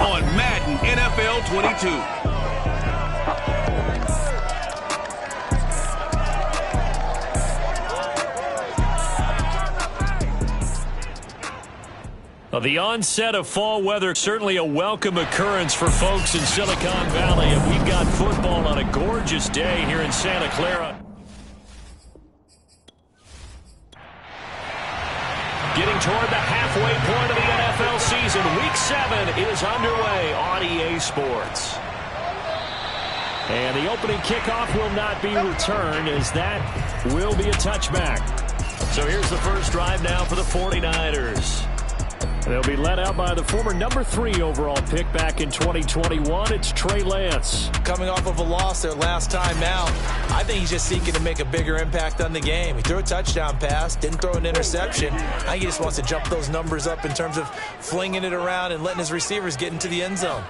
on Madden NFL 22. The onset of fall weather, certainly a welcome occurrence for folks in Silicon Valley. And we've got football on a gorgeous day here in Santa Clara. Getting toward the halfway point of the NFL season. Week 7 is underway on EA Sports. And the opening kickoff will not be returned, as that will be a touchback. So here's the first drive now for the 49ers. They'll be led out by the former number 3 overall pick back in 2021. It's Trey Lance. Coming off of a loss their last time out, I think he's just seeking to make a bigger impact on the game. He threw a touchdown pass, didn't throw an interception. I think he just wants to jump those numbers up in terms of flinging it around and letting his receivers get into the end zone.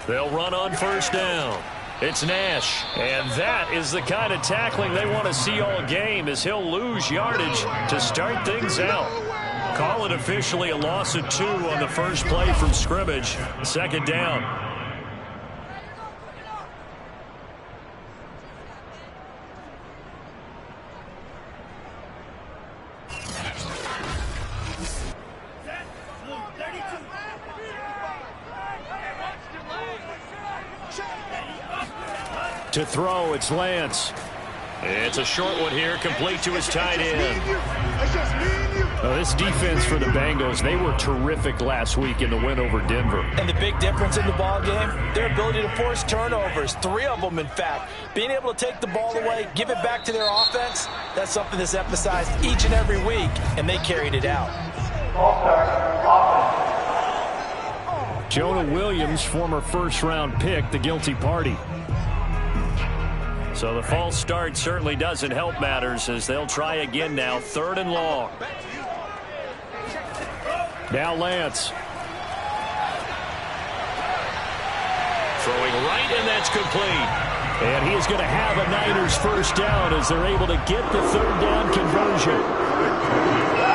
They'll run on first down. It's Nash, and that is the kind of tackling they want to see all game, as he'll lose yardage to start things out. Call it officially a loss of 2 on the first play from scrimmage. Second down. To throw, it's Lance. It's a short one here, complete to his tight end. This defense for the Bengals, they were terrific last week in the win over Denver. And the big difference in the ball game, their ability to force turnovers, 3 of them in fact. Being able to take the ball away, give it back to their offense, that's something that's emphasized each and every week, and they carried it out. Jonah Williams, former first-round pick, the guilty party. So the false start certainly doesn't help matters, as they'll try again now, 3rd and long. Now Lance. Throwing right, and that's complete. And he is going to have a Niners first down as they're able to get the 3rd down conversion.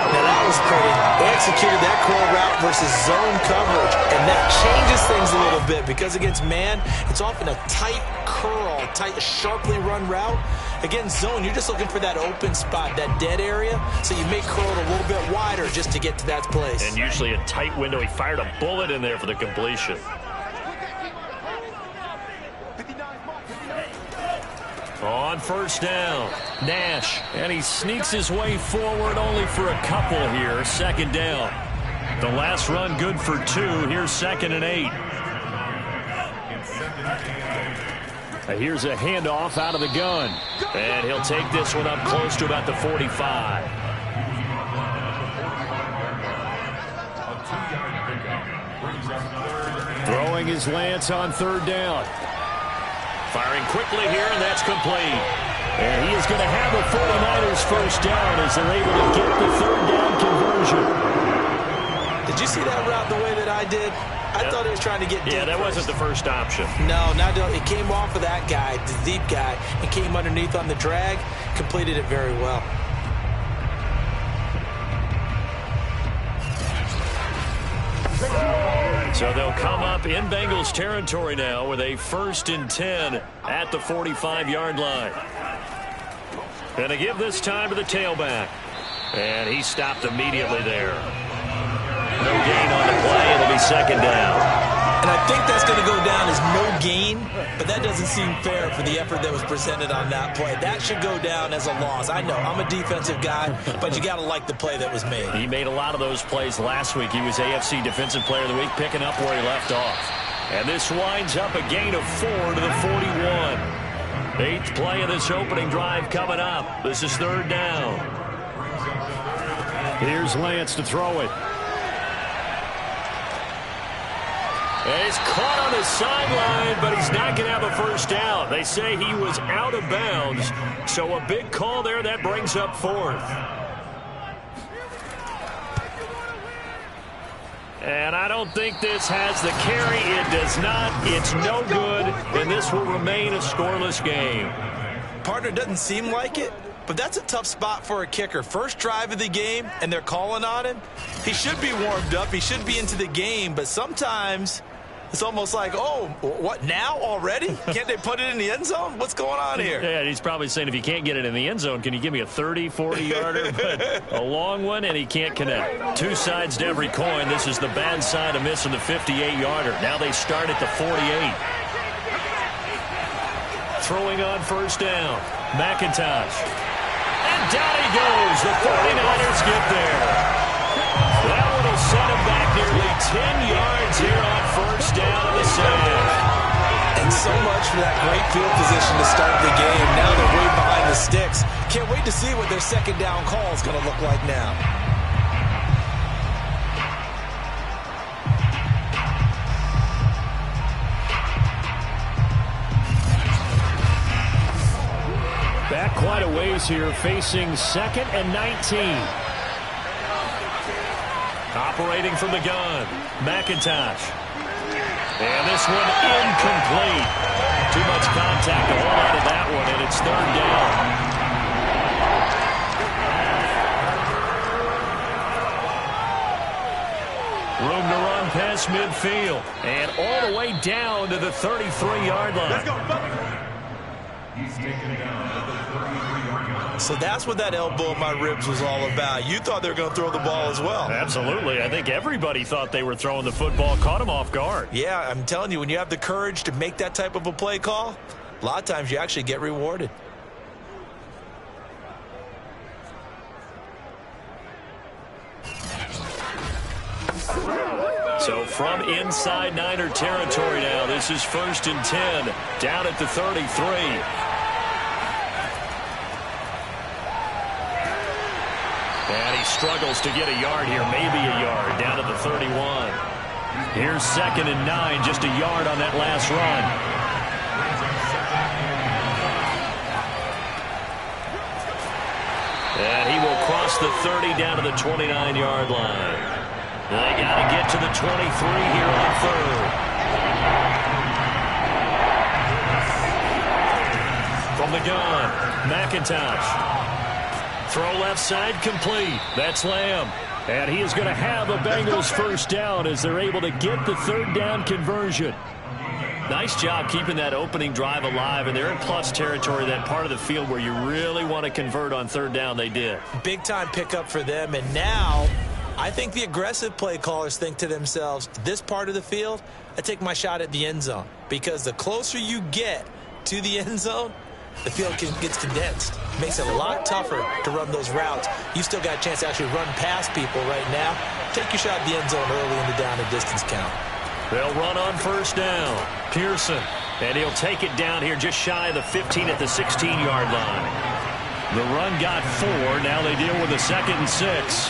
Now that was pretty. They executed that curl route versus zone coverage, and that changes things a little bit, because against man, it's often a tight curl, tight, sharply run route. Against zone, you're just looking for that open spot, that dead area, so you may curl it a little bit wider just to get to that place. And usually a tight window. He fired a bullet in there for the completion. On first down, Nash, and he sneaks his way forward only for a couple here. Second down. The last run good for 2. Here's 2nd and 8. Here's a handoff out of the gun. And he'll take this one up close to about the 45. Throwing is Lance on 3rd down. Firing quickly here, and that's complete. And he is going to have a 49ers first down as they're able to get the 3rd down conversion. Did you see that route the way that I did? I thought he was trying to get deep. Yeah, that wasn't the first option. No, it came off of that guy, the deep guy, and came underneath on the drag, completed it very well. So they'll come up in Bengals territory now with a 1st and 10 at the 45-yard line. And they give this time to the tailback. And he stopped immediately there. No gain on the play. It'll be 2nd down. And I think that's going to go down as no gain, but that doesn't seem fair for the effort that was presented on that play. That should go down as a loss. I know, I'm a defensive guy, but you got to like the play that was made. He made a lot of those plays last week. He was AFC Defensive Player of the Week, picking up where he left off. And this winds up a gain of 4 to the 41. 8th play of this opening drive coming up. This is 3rd down. Here's Lance to throw it. And he's caught on his sideline, but he's not going to have a first down. They say he was out of bounds, so a big call there. That brings up 4th. And I don't think this has the carry. It does not. It's no good, and this will remain a scoreless game. Partner, doesn't seem like it, but that's a tough spot for a kicker. First drive of the game, and they're calling on him. He should be warmed up. He should be into the game, but sometimes it's almost like, oh, what, now already? Can't they put it in the end zone? What's going on here? Yeah, he's probably saying, if you can't get it in the end zone, can you give me a 30, 40-yarder? But a long one, and he can't connect. Two sides to every coin. This is the bad side of missing the 58-yarder. Now they start at the 48. Throwing on first down. McIntosh. And down he goes. The 49ers get there. That one will set him back nearly 10 yards here on first down of the set. And so much for that great field position to start the game. Now they're way behind the sticks. Can't wait to see what their second down call is going to look like now. Back quite a ways here, facing 2nd and 19. Operating from the gun, McIntosh. And this one incomplete. Too much contact to hold on to that one, and it's third down. Room to run past midfield. And all the way down to the 33-yard line. Let's go, He's taken down at the 33-yard line. So that's what that elbow in my ribs was all about. You thought they were going to throw the ball as well. Absolutely. I think everybody thought they were throwing the football, caught him off guard. Yeah, I'm telling you, when you have the courage to make that type of a play call, a lot of times you actually get rewarded. So from inside Niner territory now, this is 1st and 10, down at the 33. And he struggles to get a yard here, maybe a yard, down at the 31. Here's 2nd and 9, just a yard on that last run. And he will cross the 30 down to the 29-yard line. They got to get to the 23 here on 3rd. From the gun, McIntosh. Throw left side complete. That's Lamb. And he is going to have a Bengals first down as they're able to get the third down conversion. Nice job keeping that opening drive alive, and they're in plus territory, that part of the field where you really want to convert on third down. They did. Big time pickup for them, and now I think the aggressive play callers think to themselves, this part of the field, I take my shot at the end zone, because the closer you get to the end zone, the field gets condensed. Makes it a lot tougher to run those routes. You still got a chance to actually run past people right now. Take your shot at the end zone early in the down and distance count. They'll run on first down. Pearson. And he'll take it down here just shy of the 15 at the 16-yard line. The run got 4. Now they deal with a 2nd and 6.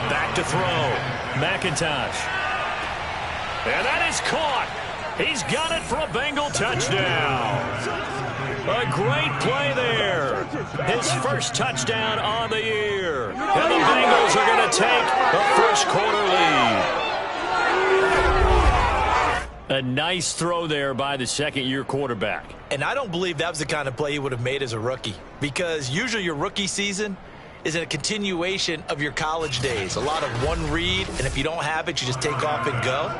Back to throw. McIntosh. And that is caught. He's got it for a Bengal touchdown. A great play there. His first touchdown on the year. And the Bengals are going to take the first quarter lead. A nice throw there by the second-year quarterback. And I don't believe that was the kind of play he would have made as a rookie, because usually your rookie season is a continuation of your college days. A lot of one read, and if you don't have it, you just take off and go.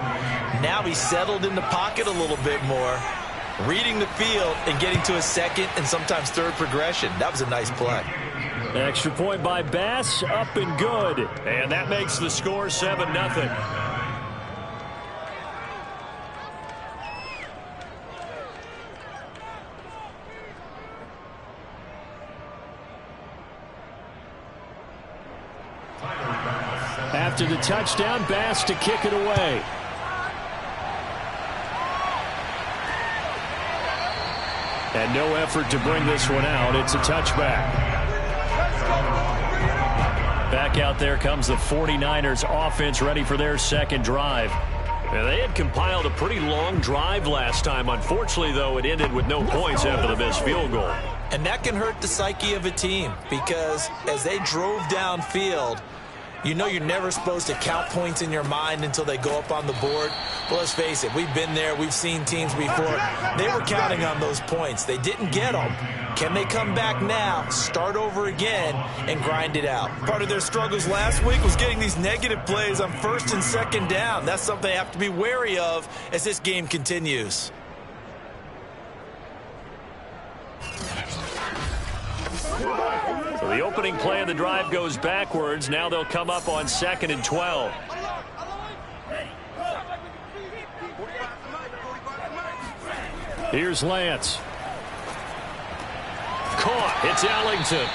Now he's settled in the pocket a little bit more, reading the field and getting to a second and sometimes third progression. That was a nice play. Extra point by Bass, up and good. And that makes the score 7-0. After the touchdown, Bass to kick it away. And no effort to bring this one out. It's a touchback. Back out there comes the 49ers offense, ready for their second drive. And they had compiled a pretty long drive last time. Unfortunately, though, it ended with no points after the missed field goal. And that can hurt the psyche of a team, because as they drove downfield, you know you're never supposed to count points in your mind until they go up on the board. Well, let's face it, we've been there. We've seen teams before. They were counting on those points. They didn't get them. Can they come back now, start over again, and grind it out? Part of their struggles last week was getting these negative plays on 1st and 2nd down. That's something they have to be wary of as this game continues. So the opening play of the drive goes backwards. Now they'll come up on 2nd and 12. Here's Lance. Caught. It's Ellington.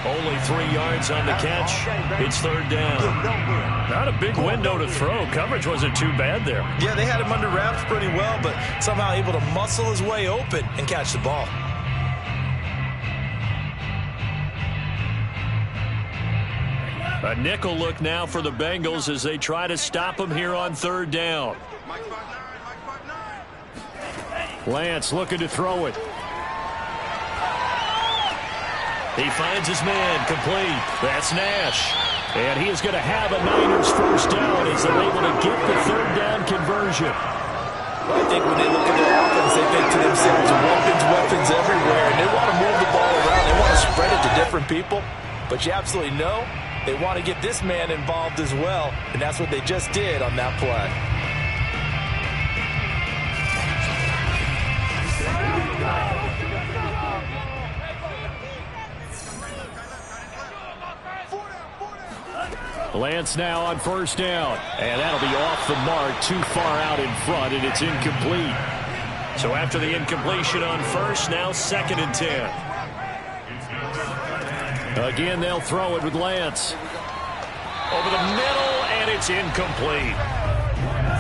Only 3 yards on the catch. It's 3rd down. Not a big window to throw. Coverage wasn't too bad there. Yeah, they had him under wraps pretty well, but somehow able to muscle his way open and catch the ball. A nickel look now for the Bengals as they try to stop him here on 3rd down. Lance looking to throw it. He finds his man, complete. That's Nash. And he is going to have a Niners 1st down as they're able to get the 3rd down conversion. I think when they look at their offense, they think to themselves, weapons everywhere, and they want to move the ball around. They want to spread it to different people. But you absolutely know they want to get this man involved as well, and that's what they just did on that play. Lance now on 1st down. And that'll be off the mark, too far out in front, and it's incomplete. So after the incompletion on 1st, now 2nd and 10. Again, they'll throw it with Lance. Over the middle, and it's incomplete.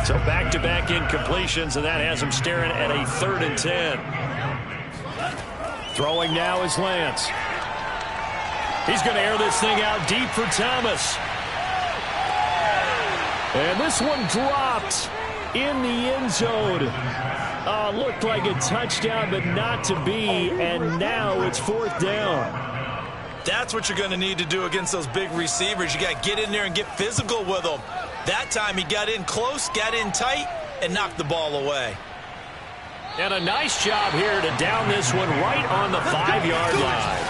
So back-to-back incompletions, and that has him staring at a 3rd and 10. Throwing now is Lance. He's going to air this thing out deep for Thomas. And this one dropped in the end zone. Looked like a touchdown, but not to be. And now it's 4th down. That's what you're going to need to do against those big receivers. You got to get in there and get physical with them. That time he got in close, got in tight, and knocked the ball away. And a nice job here to down this one right on the 5-yard line.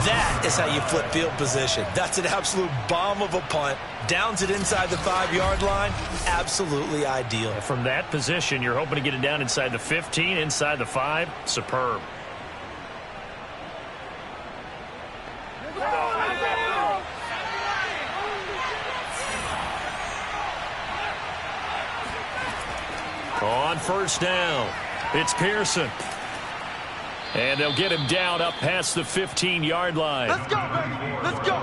That is how you flip field position. That's an absolute bomb of a punt. Downs it inside the 5-yard line. Absolutely ideal. From that position, you're hoping to get it down inside the 15, inside the 5. Superb. On 1st down, it's Pearson. And they'll get him down up past the 15-yard line. Let's go, baby. Let's go.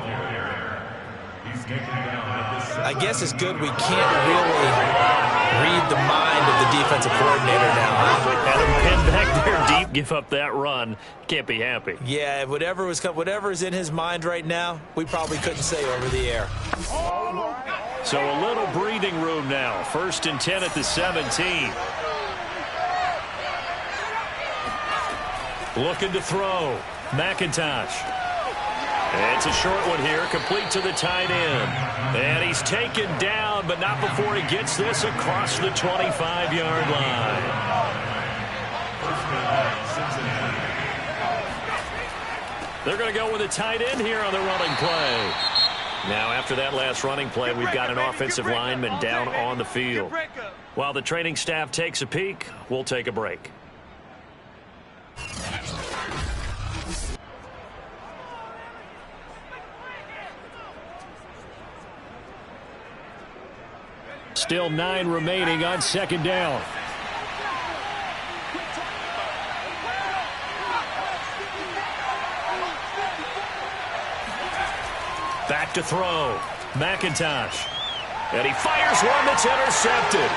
He's taken down at the I guess it's good we can't really read the mind of the defensive coordinator now. Had him pinned back there deep, give up that run. Can't be happy. Yeah, whatever is in his mind right now, we probably couldn't say over the air. So a little breathing room now. 1st and 10 at the 17. Looking to throw. McIntosh. It's a short one here, complete to the tight end. And he's taken down, but not before he gets this across the 25-yard line. They're going to go with a tight end here on the running play. Now, after that last running play, we've got an offensive lineman down on the field. While the training staff takes a peek, we'll take a break. Still 9 remaining on 2nd down. Back to throw. McIntosh. And he fires one that's intercepted.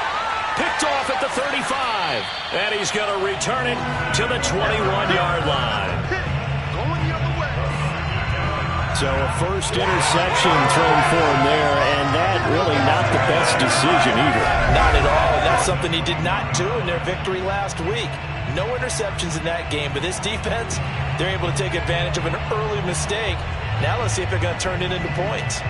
Picked off at the 35. And he's going to return it to the 21-yard line. So a first interception thrown for him there, and that really not the best decision either. Not at all, and that's something he did not do in their victory last week. No interceptions in that game, but this defense, they're able to take advantage of an early mistake. Now let's see if they're going to turn it into points.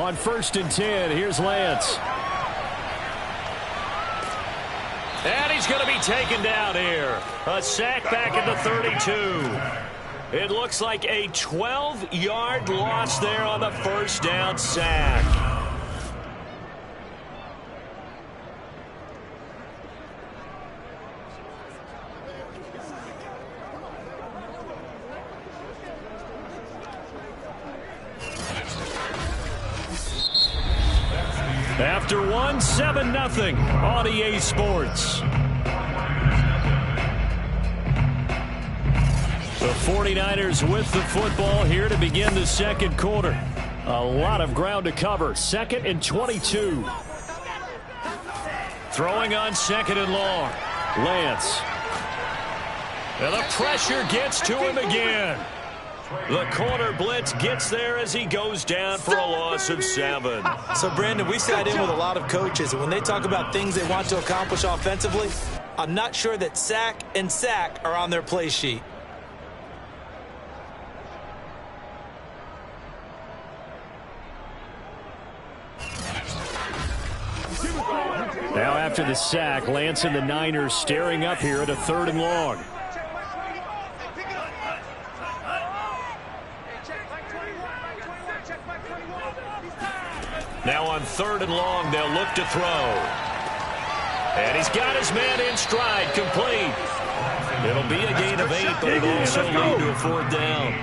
On 1st and 10, here's Lance. And he's going to be taken down here. A sack back at the 32. It looks like a 12-yard loss there on the first down sack. After one, 7-0 on EA Sports. The 49ers with the football here to begin the second quarter. A lot of ground to cover. 2nd and 22. Throwing on 2nd and long. Lance. And the pressure gets to him again. The corner blitz gets there as he goes down for a loss of 7. So, Brandon, we sat in with a lot of coaches, and when they talk about things they want to accomplish offensively, I'm not sure that sack and sack are on their play sheet. Now after the sack, Lance and the Niners staring up here at a 3rd and long. Now on 3rd and long, they'll look to throw. And he's got his man in stride, complete. It'll be a gain of 8, but it'll also lead to a 4th down.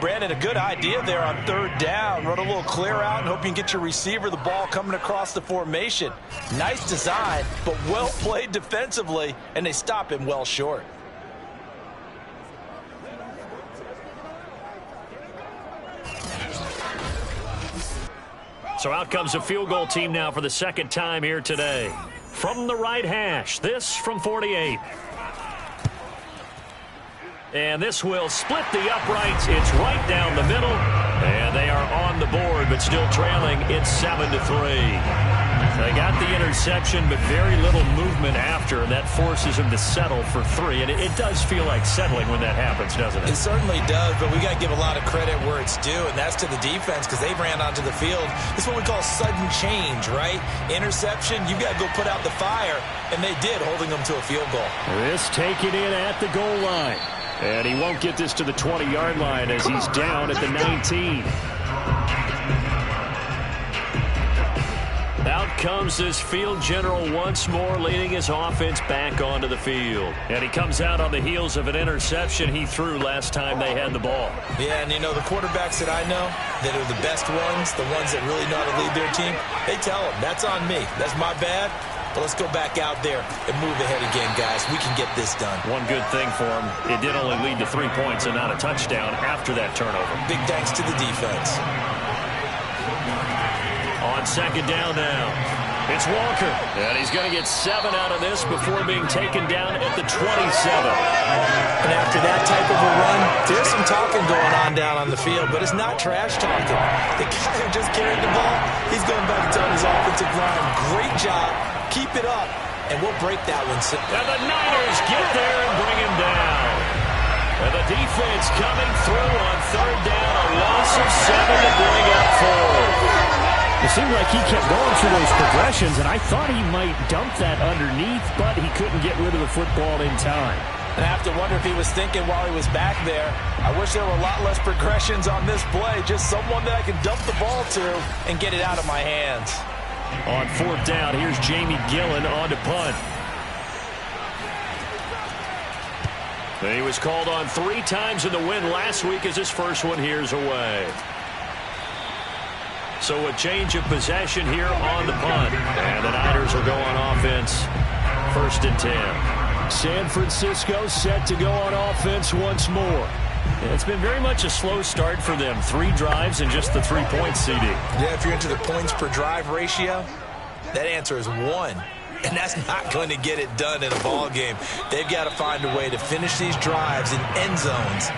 Brandon, a good idea there on 3rd down. Run a little clear out and hope you can get your receiver the ball coming across the formation. Nice design, but well played defensively, and they stop him well short. So out comes a field goal team now for the 2nd time here today. From the right hash, this from 48. And this will split the uprights. It's right down the middle. And they are on the board, but still trailing. It's 7-3. They got the interception, but very little movement after, and that forces them to settle for 3. And it does feel like settling when that happens, doesn't it? It certainly does, but we got to give a lot of credit where it's due, and that's to the defense because they ran onto the field. This is what we call sudden change, right? Interception, you got to go put out the fire, and they did, holding them to a field goal. This taken in at the goal line. And he won't get this to the 20-yard line as he's down at the 19. Out comes this field general once more, leading his offense back onto the field. And he comes out on the heels of an interception he threw last time they had the ball. Yeah, and you know, the quarterbacks that I know that are the best ones, the ones that really know how to lead their team, they tell them, that's on me. That's my bad. But let's go back out there and move ahead again, guys. We can get this done. One good thing for him, it did only lead to 3 points and not a touchdown after that turnover. Big thanks to the defense. On 2nd down now, it's Walker. And he's going to get 7 out of this before being taken down at the 27. And after that type of a run, there's some talking going on down on the field, but it's not trash talking. The guy who just carried the ball, he's going back to tell his offensive line, great job, keep it up, and we'll break that one. And the Niners get there and bring him down. And the defense coming through on 3rd down, a loss of 7 to bring up 4. It seemed like he kept going through those progressions, and I thought he might dump that underneath, but he couldn't get rid of the football in time. And I have to wonder if he was thinking while he was back there, I wish there were a lot less progressions on this play, just someone that I can dump the ball to and get it out of my hands. On 4th down, here's Jamie Gillen on to punt. He was called on 3 times in the win last week as his first one here's away. So a change of possession here on the punt. And the Niners will go on offense. 1st and 10. San Francisco set to go on offense once more. It's been very much a slow start for them. 3 drives and just the 3 points, CD. Yeah, if you're into the points per drive ratio, that answer is 1. And that's not going to get it done in a ball game. They've got to find a way to finish these drives in end zones,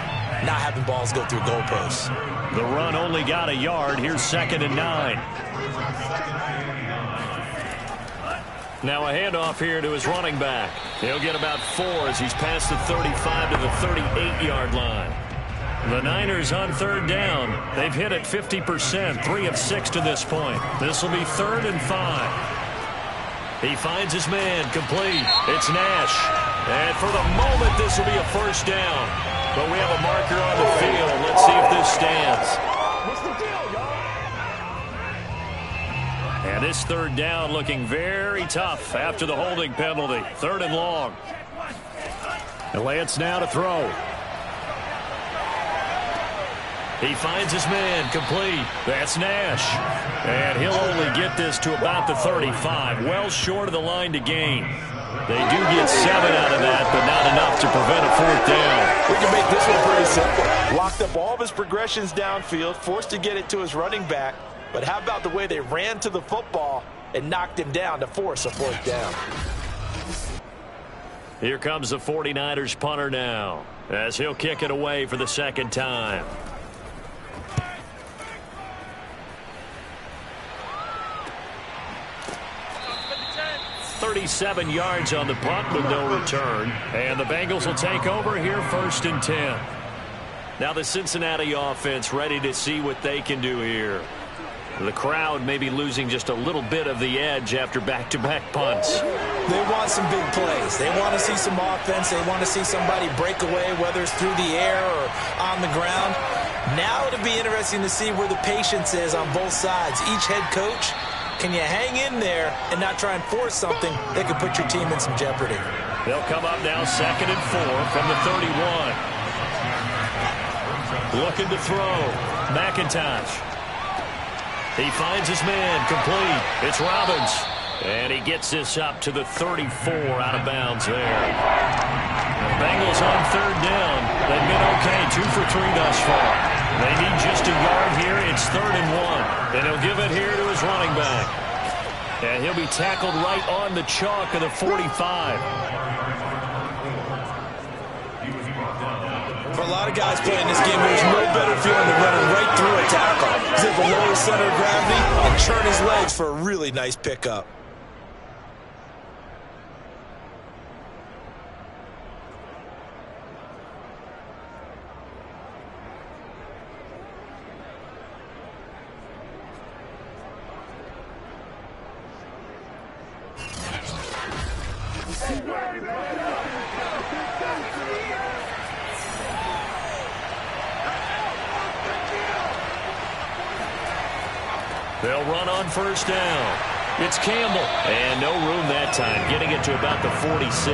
not having balls go through goalposts. The run only got a yard. Here's 2nd and 9. Now a handoff here to his running back. He'll get about 4 as he's past the 35 to the 38-yard line. The Niners on third down. They've hit it 50%, 3 of 6 to this point. This will be 3rd and 5. He finds his man, complete. It's Nash. And for the moment, this will be a first down. But we have a marker on the field. Let's see if this stands. What's the deal, y'all? And this third down looking very tough after the holding penalty. 3rd and long. And Lance now to throw. He finds his man, complete. That's Nash. And he'll only get this to about the 35. Well short of the line to gain. They do get 7 out of that, but not enough to prevent a 4th down. We can make this one pretty simple. Locked up all of his progressions downfield, forced to get it to his running back. But how about the way they ran to the football and knocked him down to force a 4th down? Here comes the 49ers punter now, as he'll kick it away for the 2nd time. 37 yards on the punt with no return. And the Bengals will take over here 1st and 10. Now the Cincinnati offense ready to see what they can do here. The crowd may be losing just a little bit of the edge after back-to-back punts. They want some big plays. They want to see some offense. They want to see somebody break away, whether it's through the air or on the ground. Now it'll be interesting to see where the patience is on both sides. Each head coach, can you hang in there and not try and force something that could put your team in some jeopardy? They'll come up now 2nd and 4 from the 31. Looking to throw. McIntosh. He finds his man, complete. It's Robbins. And he gets this up to the 34 out of bounds there. The Bengals on 3rd down. They've been okay, 2 for 3 thus far. They need just a yard here. It's 3rd and 1. And he'll give it here to his running back. And he'll be tackled right on the chalk of the 45. For a lot of guys playing this game, there's no better feeling than running right through a tackle. He's at the lowest center of gravity and churn his legs for a really nice pickup. They'll run on 1st down. It's Campbell. And no room that time, getting it to about the 46.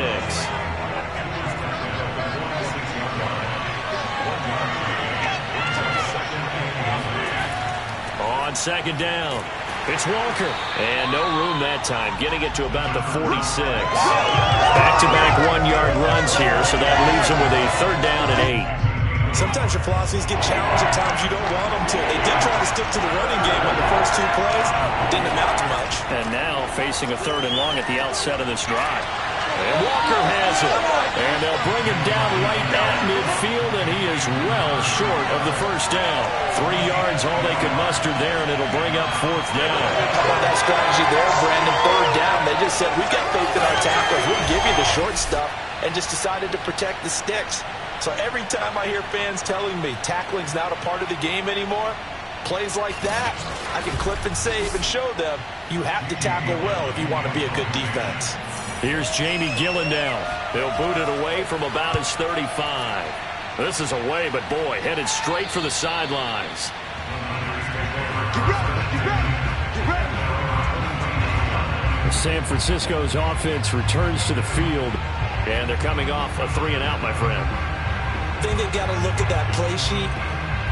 On 2nd down, it's Walker. And no room that time, getting it to about the 46. Back-to-back 1-yard runs here, so that leaves them with a 3rd down and 8. Sometimes your philosophies get challenged at times you don't want them to. They did try to stick to the running game on the first 2 plays. Didn't amount to much. And now facing a 3rd and long at the outset of this drive. And Walker has it. And they'll bring him down right at midfield, and he is well short of the 1st down. 3 yards, all they could muster there, and it'll bring up 4th down. How about that strategy there, Brandon? 3rd down. They just said, we've got faith in our tacklers. We'll give you the short stuff, and just decided to protect the sticks. So every time I hear fans telling me tackling's not a part of the game anymore, plays like that, I can clip and save and show them you have to tackle well if you want to be a good defense. Here's Jamie Gillandale. He'll boot it away from about his 35. This is away, but boy, headed straight for the sidelines. San Francisco's offense returns to the field, and they're coming off a 3-and-out, my friend. I think they've got to look at that play sheet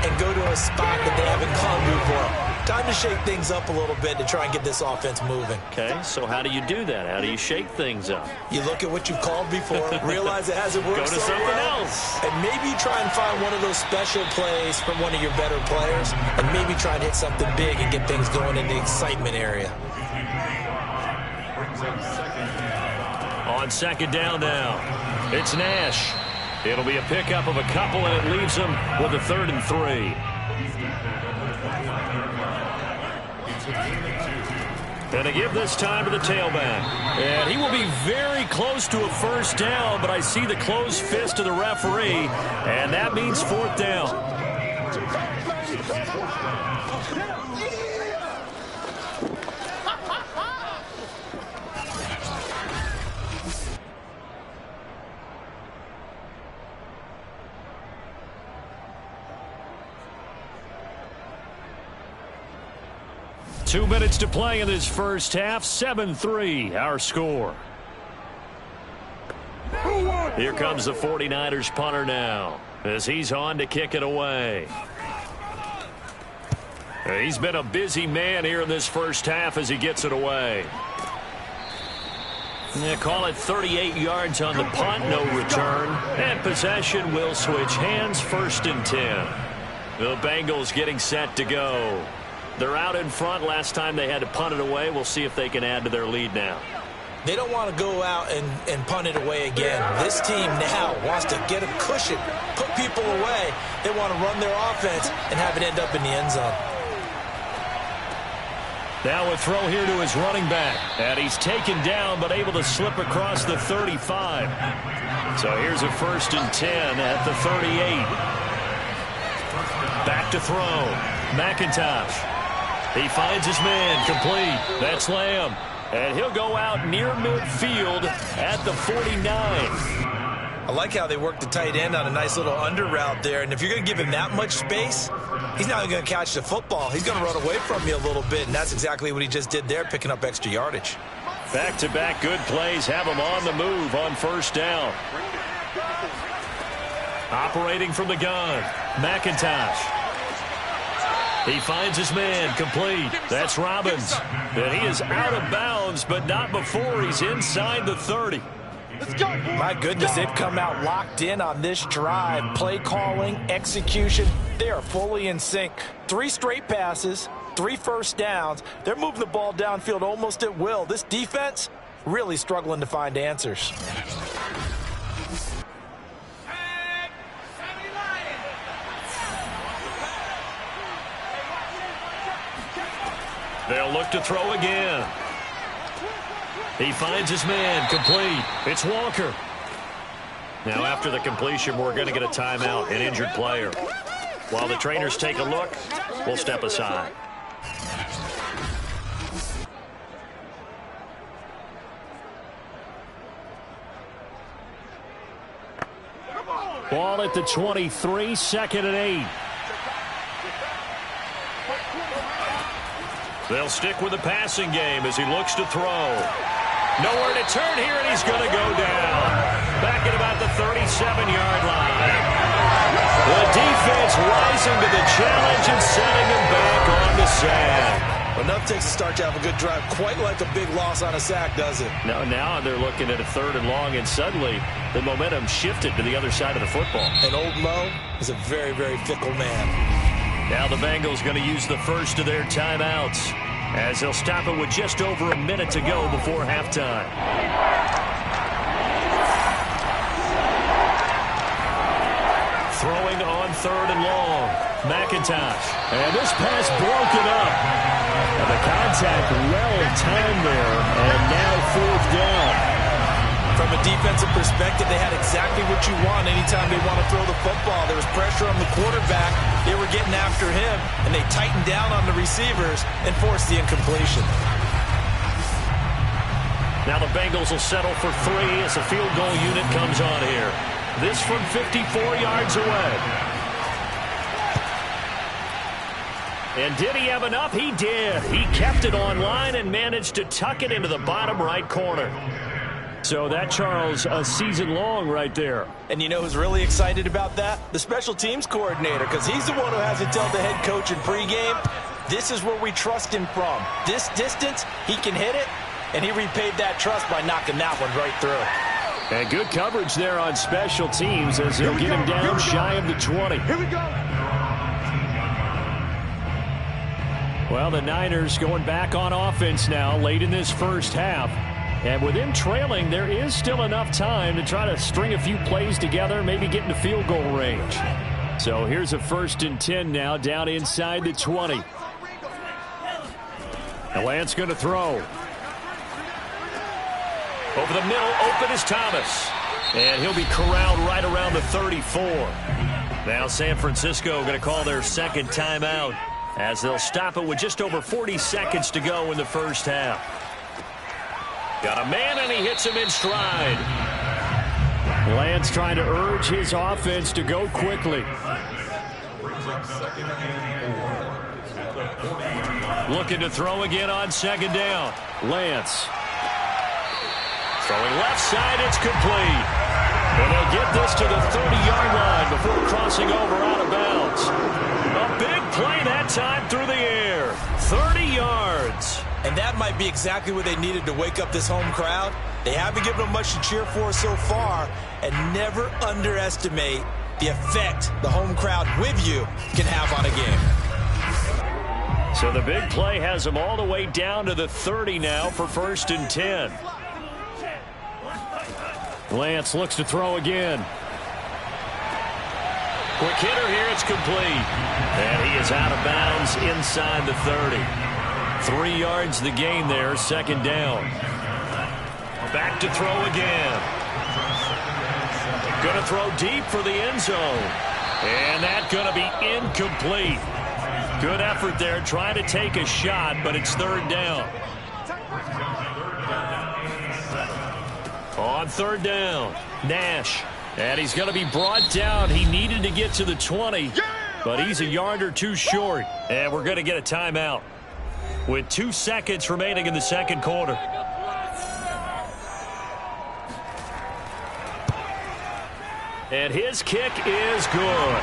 and go to a spot that they haven't gone before. Time to shake things up a little bit to try and get this offense moving. Okay, so how do you do that? How do you shake things up? You look at what you've called before, realize it hasn't worked Go to so something well, else. and maybe try and find one of those special plays from one of your better players, and maybe try and hit something big and get things going in the excitement area. On 2nd down now, it's Nash. It'll be a pickup of a couple, and it leaves him with a 3rd and 3. And they give this time to the tailback. And he will be very close to a first down, but I see the closed fist of the referee, and that means fourth down. Two minutes to play in this first half. 7-3, our score. Here comes the 49ers punter now, as he's on to kick it away. He's been a busy man here in this first half as he gets it away. They call it 38 yards on the punt, no return. And possession will switch hands, 1st and 10. The Bengals getting set to go. They're out in front. Last time they had to punt it away. We'll see if they can add to their lead now. They don't want to go out and punt it away again. This team now wants to get a cushion, put people away. They want to run their offense and have it end up in the end zone. Now a throw here to his running back. And he's taken down but able to slip across the 35. So here's a 1st and 10 at the 38. Back to throw. McIntosh. He finds his man, complete. That's Lamb. And he'll go out near midfield at the 49. I like how they work the tight end on a nice little under route there. And if you're going to give him that much space, he's not going to catch the football. He's going to run away from you a little bit, and that's exactly what he just did there, picking up extra yardage. Back-to-back good plays have him on the move on first down. Operating from the gun, McIntosh. He finds his man, complete. That's Robbins. And he is out of bounds, but not before he's inside the 30. My goodness, they've come out locked in on this drive. Play calling, execution, they are fully in sync. 3 straight passes, 3 first downs. They're moving the ball downfield almost at will. This defense really struggling to find answers. They'll look to throw again. He finds his man, complete. It's Walker. Now after the completion, we're going to get a timeout, an injured player. While the trainers take a look, we'll step aside. Ball at the 23, 2nd and 8. They'll stick with the passing game as he looks to throw. Nowhere to turn here, and he's going to go down. Back at about the 37-yard line. The defense rising to the challenge and setting him back on the sack. Enough takes a start to have a good drive. Quite like a big loss on a sack, does it? Now they're looking at a 3rd and long, and suddenly the momentum shifted to the other side of the football. And old Mo is a very, very fickle man. Now the Bengals going to use the first of their timeouts as they'll stop it with just over a minute to go before halftime. Throwing on 3rd and long. McIntosh. And this pass broken up. And the contact well timed there. And now 4th down. From a defensive perspective, they had exactly what you want anytime they want to throw the football. There was pressure on the quarterback. They were getting after him, and they tightened down on the receivers and forced the incompletion. Now the Bengals will settle for 3 as the field goal unit comes on here. This from 54 yards away. And did he have enough? He did. He kept it on line and managed to tuck it into the bottom right corner. So that, Charles, a season long right there. And you know who's really excited about that? The special teams coordinator, because he's the one who has to tell the head coach in pregame, this is where we trust him from. This distance, he can hit it, and he repaid that trust by knocking that one right through. And good coverage there on special teams as they'll get him down shy of the 20. Here we go. Well, the Niners going back on offense now late in this first half. And with him trailing, there is still enough time to try to string a few plays together, maybe get into field goal range. So here's a 1st and 10 now down inside the 20. And Lance going to throw. Over the middle, open is Thomas. And he'll be corralled right around the 34. Now San Francisco going to call their second timeout as they'll stop it with just over 40 seconds to go in the first half. Got a man, and he hits him in stride. Lance trying to urge his offense to go quickly. Looking to throw again on second down. Lance. Throwing left side, it's complete. And they'll get this to the 30-yard line before crossing over out of bounds. A big play that time through the air. 30 yards. And that might be exactly what they needed to wake up this home crowd. They haven't given them much to cheer for so far, and never underestimate the effect the home crowd with you can have on a game. So the big play has them all the way down to the 30 now for 1st and 10. Lance looks to throw again. Quick hitter here, it's complete. And he is out of bounds inside the 30. 3 yards the gain there, second down. Back to throw again. Going to throw deep for the end zone. And that's going to be incomplete. Good effort there, trying to take a shot, but it's third down. On third down, Nash. And he's going to be brought down. He needed to get to the 20, but he's a yard or two short. And we're going to get a timeout with 2 seconds remaining in the second quarter. And his kick is good.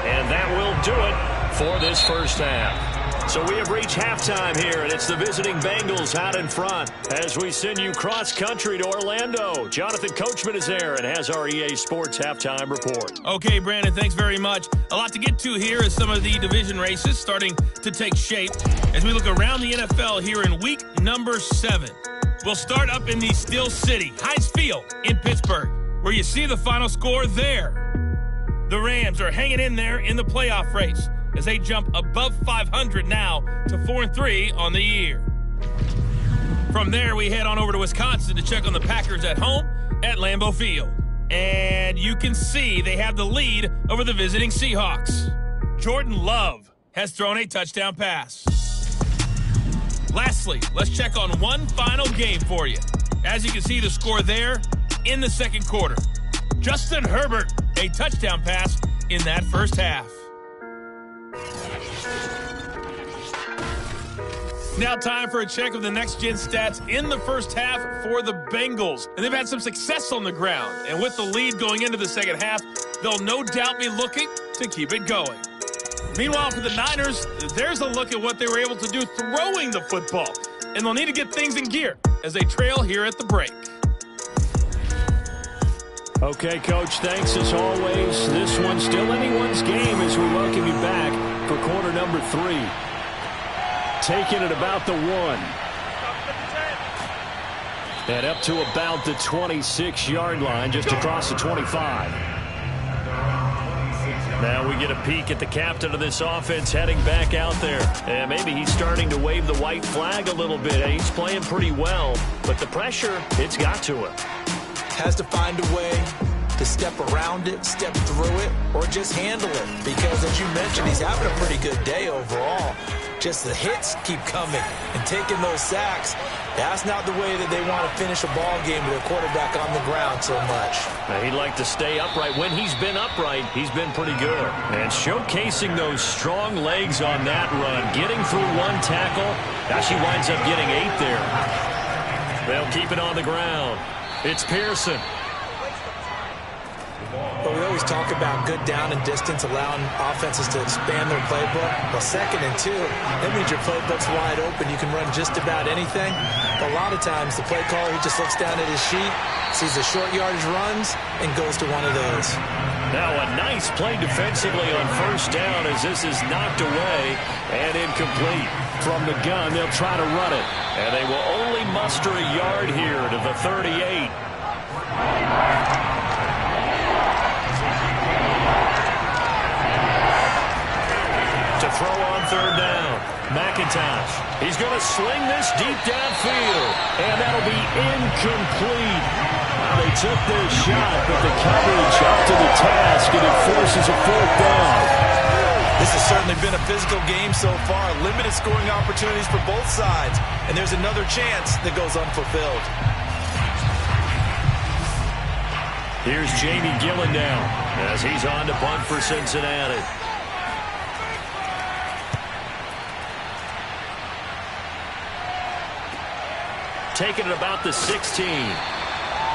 And that will do it for this first half. So we have reached halftime here, and it's the visiting Bengals out in front as we send you cross-country to Orlando. Jonathan Coachman is there and has our EA Sports halftime report. Okay, Brandon, thanks very much. A lot to get to here as some of the division races starting to take shape as we look around the NFL here in week number 7. We'll start up in the Steel City, Heinz Field in Pittsburgh, where you see the final score there. The Rams are hanging in there in the playoff race as they jump above 500 now to 4-3 on the year. From there, we head on over to Wisconsin to check on the Packers at home at Lambeau Field. And you can see they have the lead over the visiting Seahawks. Jordan Love has thrown a touchdown pass. Lastly, let's check on one final game for you. As you can see the score there in the second quarter. Justin Herbert, a touchdown pass in that first half. Now time for a check of the next-gen stats in the first half for the Bengals. And they've had some success on the ground. And with the lead going into the second half, they'll no doubt be looking to keep it going. Meanwhile, for the Niners, there's a look at what they were able to do throwing the football. And they'll need to get things in gear as they trail here at the break. Okay, Coach, thanks as always. This one's still anyone's game as we welcome you back for quarter number 3. Taking it about the 1. And up to about the 26-yard line, just across the 25. Now we get a peek at the captain of this offense heading back out there. And maybe he's starting to wave the white flag a little bit. He's playing pretty well, but the pressure, it's got to him. Has to find a way to step around it, step through it, or just handle it. Because, as you mentioned, he's having a pretty good day overall. Just the hits keep coming and taking those sacks. That's not the way that they want to finish a ball game with a quarterback on the ground so much. Now, he'd like to stay upright. When he's been upright, he's been pretty good. And showcasing those strong legs on that run, getting through one tackle. Actually winds up getting 8 there. They'll keep it on the ground. It's Pearson. But we always talk about good down and distance, allowing offenses to expand their playbook. Well, 2nd and 2, that means your playbook's wide open. You can run just about anything. But a lot of times, the play caller, he just looks down at his sheet, sees the short yardage runs, and goes to one of those. Now a nice play defensively on first down as this is knocked away and incomplete. From the gun, they'll try to run it. And they will only muster a yard here to the 38. To throw on third down. McIntosh. He's going to sling this deep downfield. And that'll be incomplete. They took their shot, but the coverage up to the task, and it forces a fourth down. This has certainly been a physical game so far. Limited scoring opportunities for both sides. And there's another chance that goes unfulfilled. Here's Jamie Gillen now as he's on to punt for Cincinnati. Taking it about the 16.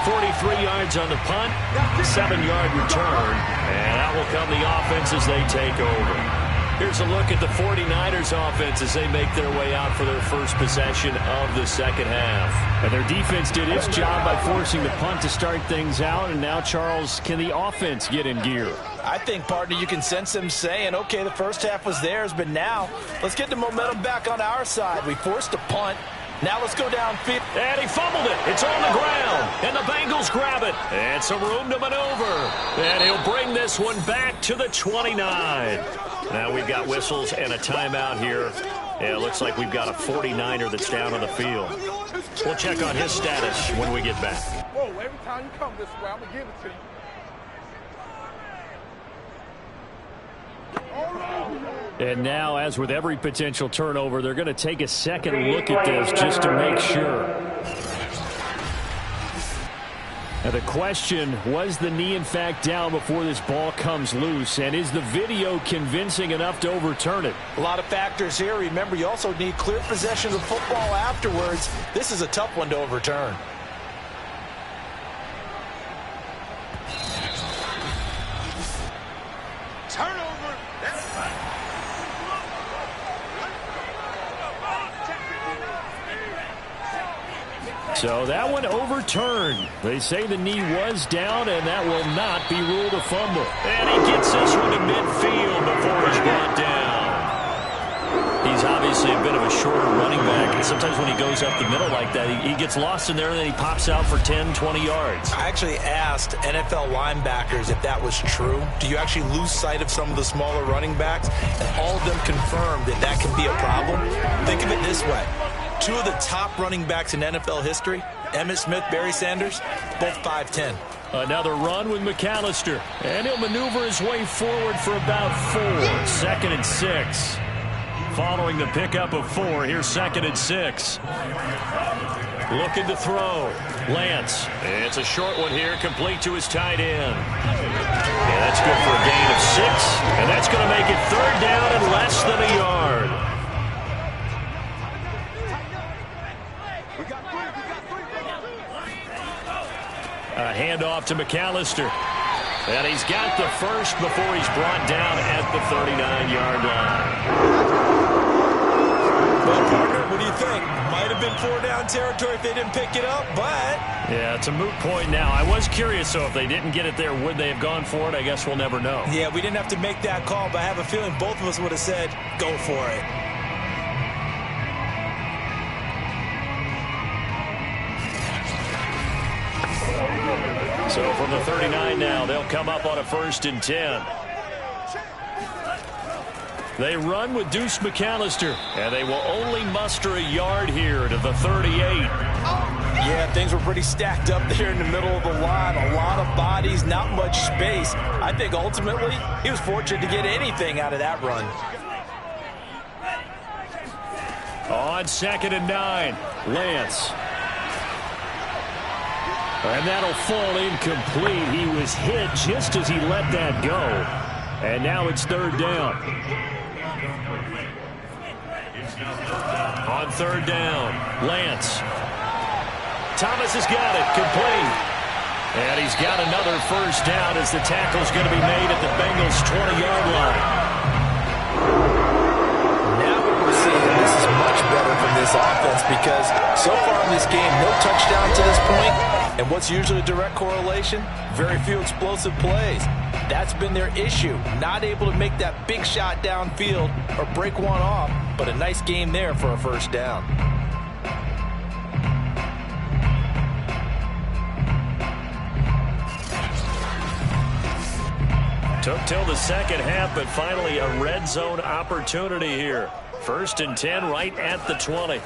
43 yards on the punt, 7-yard return, and out will come the offense as they take over. Here's a look at the 49ers offense as they make their way out for their first possession of the second half. And their defense did its job by forcing the punt to start things out, and now, Charles, can the offense get in gear? I think, partner, you can sense them saying, okay, the first half was theirs, but now let's get the momentum back on our side. We forced a punt. Now let's go downfield. And he fumbled it. It's on the ground. And the Bengals grab it. And some room to maneuver. And he'll bring this one back to the 29. Now we've got whistles and a timeout here. Yeah, it looks like we've got a 49er that's down on the field. We'll check on his status when we get back. Whoa, every time you come this way, I'm going to give it to you. And now, as with every potential turnover, they're going to take a second look at this just to make sure. Now the question, was the knee in fact down before this ball comes loose? And is the video convincing enough to overturn it? A lot of factors here. Remember, you also need clear possession of the football afterwards. This is a tough one to overturn. So that one overturned. They say the knee was down, and that will not be ruled a fumble. And he gets this one to midfield before he's brought down. He's obviously a bit of a shorter running back, and sometimes when he goes up the middle like that, he gets lost in there, and then he pops out for 10, 20 yards. I actually asked NFL linebackers if that was true. Do you actually lose sight of some of the smaller running backs? And all of them confirmed that that can be a problem. Think of it this way. Two of the top running backs in NFL history, Emmitt Smith, Barry Sanders, both 5'10". Another run with McAllister. And he'll maneuver his way forward for about 4. 2nd and 6. Following the pickup of 4, here's 2nd and 6. Looking to throw. Lance. It's a short one here, complete to his tight end. And that's good for a gain of 6. And that's going to make it 3rd down and less than a yard. A handoff to McAllister. And he's got the first before he's brought down at the 39-yard line. Well, partner, what do you think? Might have been 4-down territory if they didn't pick it up, but... Yeah, it's a moot point now. I was curious, so if they didn't get it there, would they have gone for it? I guess we'll never know. Yeah, we didn't have to make that call, but I have a feeling both of us would have said, go for it. So from the 39 now, they'll come up on a 1st and 10. They run with Deuce McAllister, and they will only muster a yard here to the 38. Yeah, things were pretty stacked up there in the middle of the line. A lot of bodies, not much space. I think ultimately he was fortunate to get anything out of that run. On 2nd and 9, Lance. And that'll fall incomplete. He was hit just as he let that go. And now it's 3rd down. On 3rd down, Lance. Thomas has got it, complete. And he's got another 1st down as the tackle's going to be made at the Bengals' 20-yard line. Now what we're seeing, this is much better from this offense because so far in this game, no touchdown to this point. And what's usually a direct correlation? Very few explosive plays. That's been their issue. Not able to make that big shot downfield or break one off, but a nice game there for a 1st down. Took till the second half, but finally a red zone opportunity here. 1st and 10 right at the 20.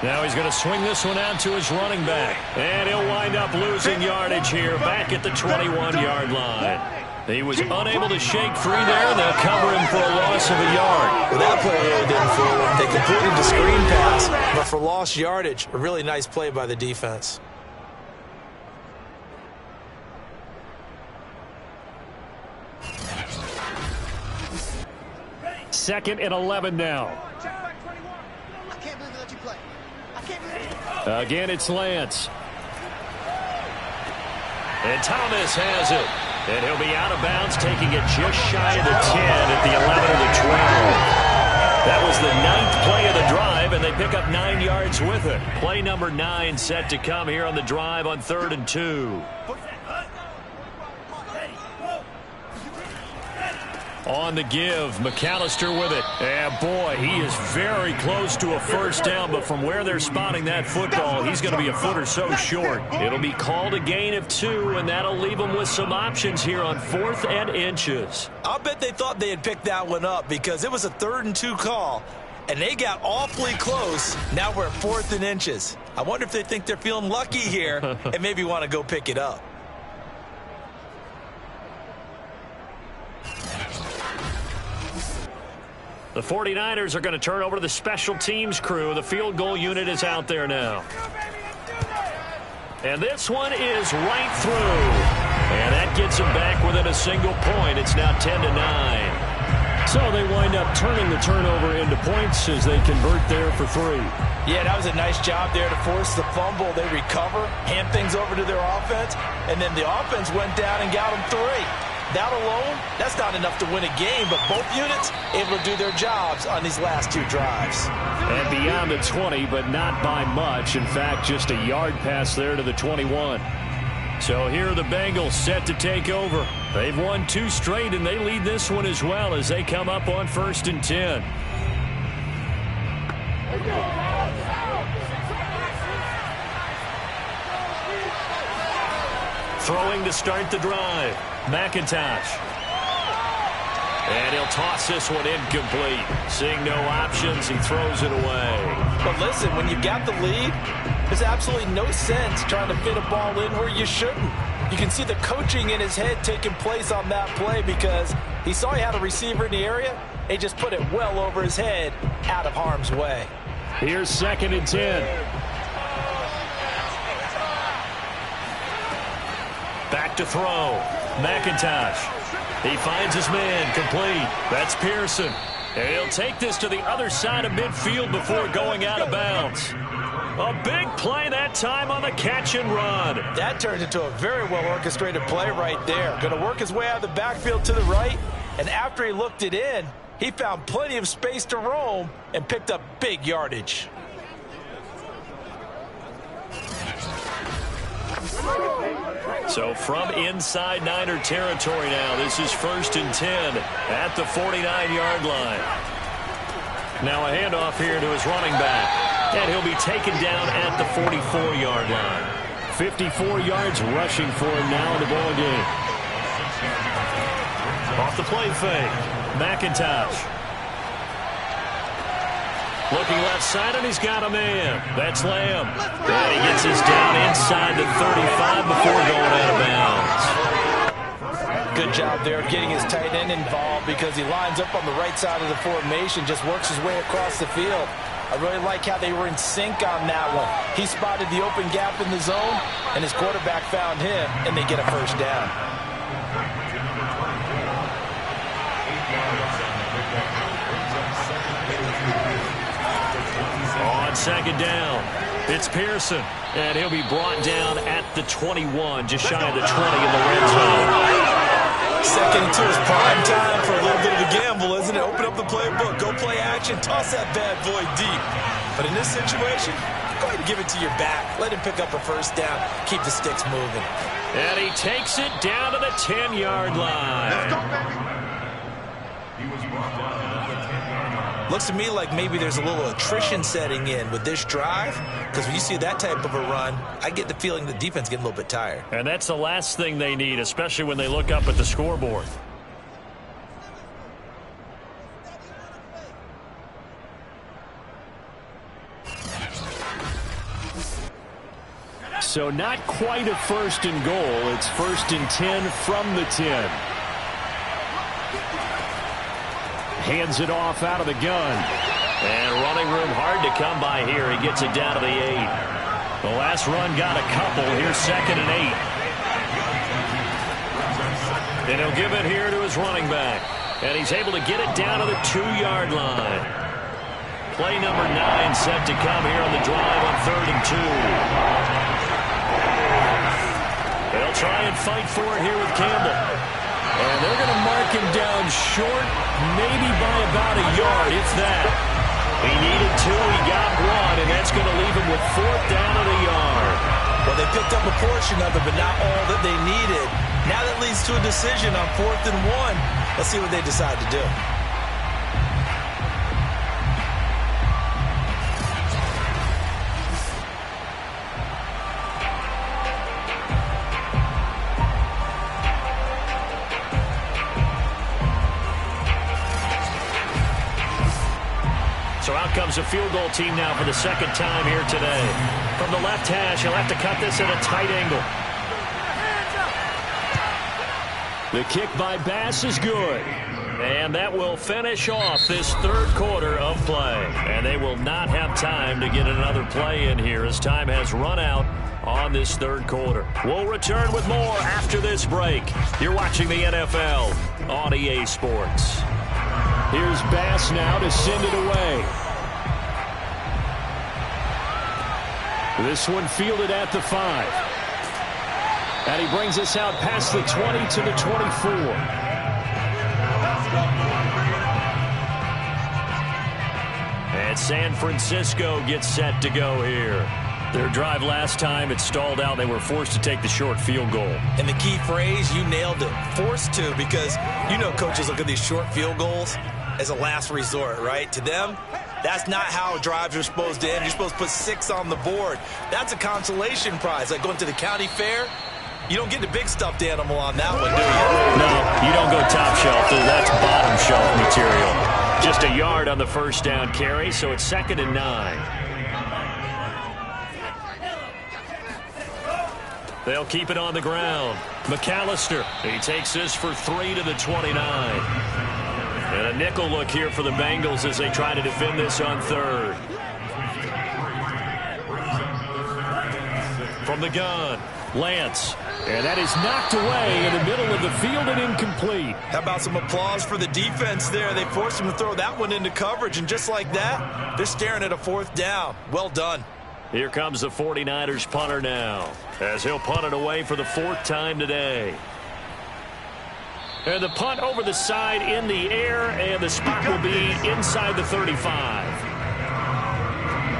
Now he's going to swing this one out to his running back. And he'll wind up losing yardage here back at the 21-yard line. He was unable to shake free there. They'll cover him for a loss of a yard. Well, that play really didn't fool him. They completed the screen pass, but for lost yardage, a really nice play by the defense. Second and 11 now. Again, it's Lance. And Thomas has it. And he'll be out of bounds, taking it just shy of the 10 at the 11 of the 12. That was the 9th play of the drive, and they pick up 9 yards with it. Play number 9 set to come here on the drive on 3rd and 2. On the give, McAllister with it. And boy, he is very close to a first down, but from where they're spotting that football, he's going to be a foot or so short. It'll be called a gain of 2, and that'll leave them with some options here on 4th and inches. I'll bet they thought they had picked that one up because it was a 3rd and 2 call, and they got awfully close. Now we're at 4th and inches. I wonder if they think they're feeling lucky here and maybe want to go pick it up. The 49ers are going to turn over to the special teams crew. The field goal unit is out there now. And this one is right through. And that gets them back within a single point. It's now 10-9. So they wind up turning the turnover into points as they convert there for 3. Yeah, that was a nice job there to force the fumble. They recover, hand things over to their offense, and then the offense went down and got them 3. That alone, that's not enough to win a game, but both units able to do their jobs on these last 2 drives. And beyond the 20, but not by much. In fact, just a yard pass there to the 21. So here are the Bengals set to take over. They've won 2 straight, and they lead this one as well as they come up on 1st and 10. Throwing to start the drive. McIntosh. And he'll toss this one incomplete. Seeing no options, he throws it away. But listen, when you got the lead, there's absolutely no sense trying to fit a ball in where you shouldn't. You can see the coaching in his head taking place on that play because he saw he had a receiver in the area. He just put it well over his head, out of harm's way. Here's 2nd and 10. Back to throw. McIntosh. He finds his man, complete. That's Pearson. And he'll take this to the other side of midfield before going out of bounds. A big play that time on the catch and run. That turned into a very well-orchestrated play right there. Going to work his way out of the backfield to the right, and after he looked it in, he found plenty of space to roam and picked up big yardage. So from inside Niner territory now, this is 1st and 10 at the 49-yard line. Now a handoff here to his running back, and he'll be taken down at the 44-yard line. 54 yards rushing for him now in the ball game. Off the play fake, McIntosh. Looking left side, and he's got a man. That's Lamb. And he gets us down inside the 35 before going out of bounds. Good job there getting his tight end involved because he lines up on the right side of the formation, just works his way across the field. I really like how they were in sync on that one. He spotted the open gap in the zone, and his quarterback found him, and they get a first down. On 2nd down, it's Pearson, and he'll be brought down at the 21, just shy of the 20 in the red zone. 2nd and 2 is prime time for a little bit of a gamble, isn't it? Open up the playbook, go play action, toss that bad boy deep. But in this situation, go ahead and give it to your back. Let him pick up a first down, keep the sticks moving. And he takes it down to the 10-yard line. Let's go, baby. He was brought down at the 10-yard line. Looks to me like maybe there's a little attrition setting in with this drive, because when you see that type of a run, I get the feeling the defense getting a little bit tired. And that's the last thing they need, especially when they look up at the scoreboard. So not quite a 1st and goal. It's 1st and 10 from the 10. Hands it off out of the gun. And running room hard to come by here. He gets it down to the 8. The last run got a couple. Here's 2nd and 8. And he'll give it here to his running back. And he's able to get it down to the 2-yard line. Play number 9 set to come here on the drive on 3rd and 2. They'll try and fight for it here with Campbell. And they're going to mark him down short, maybe by about a yard, if that. He needed 2, he got 1, and that's going to leave him with 4th down at a yard. Well, they picked up a portion of it, but not all that they needed. Now that leads to a decision on 4th and 1. Let's see what they decide to do. So out comes a field goal team now for the 2nd time here today. From the left hash, he'll have to cut this at a tight angle. The kick by Bass is good. And that will finish off this 3rd quarter of play. And they will not have time to get another play in here as time has run out on this 3rd quarter. We'll return with more after this break. You're watching the NFL on EA Sports. Here's Bass now to send it away. This one fielded at the 5. And he brings us out past the 20 to the 24. And San Francisco gets set to go here. Their drive last time, it stalled out. They were forced to take the short field goal. And the key phrase, you nailed it, forced to, because you know coaches look at these short field goals as a last resort, right? To them, that's not how drives are supposed to end. You're supposed to put 6 on the board. That's a consolation prize, like going to the county fair. You don't get the big stuffed animal on that one, do you? No, you don't go top shelf. That's bottom shelf material. Just a yard on the 1st down carry, so it's 2nd and 9. They'll keep it on the ground. McAllister, he takes this for 3 to the 29. And a nickel look here for the Bengals as they try to defend this on 3rd. From the gun, Lance. And that is knocked away in the middle of the field and incomplete. How about some applause for the defense there? They forced him to throw that one into coverage, and just like that, they're staring at a 4th down. Well done. Here comes the 49ers punter now, as he'll punt it away for the 4th time today. And the punt over the side in the air, and the spot will be inside the 35.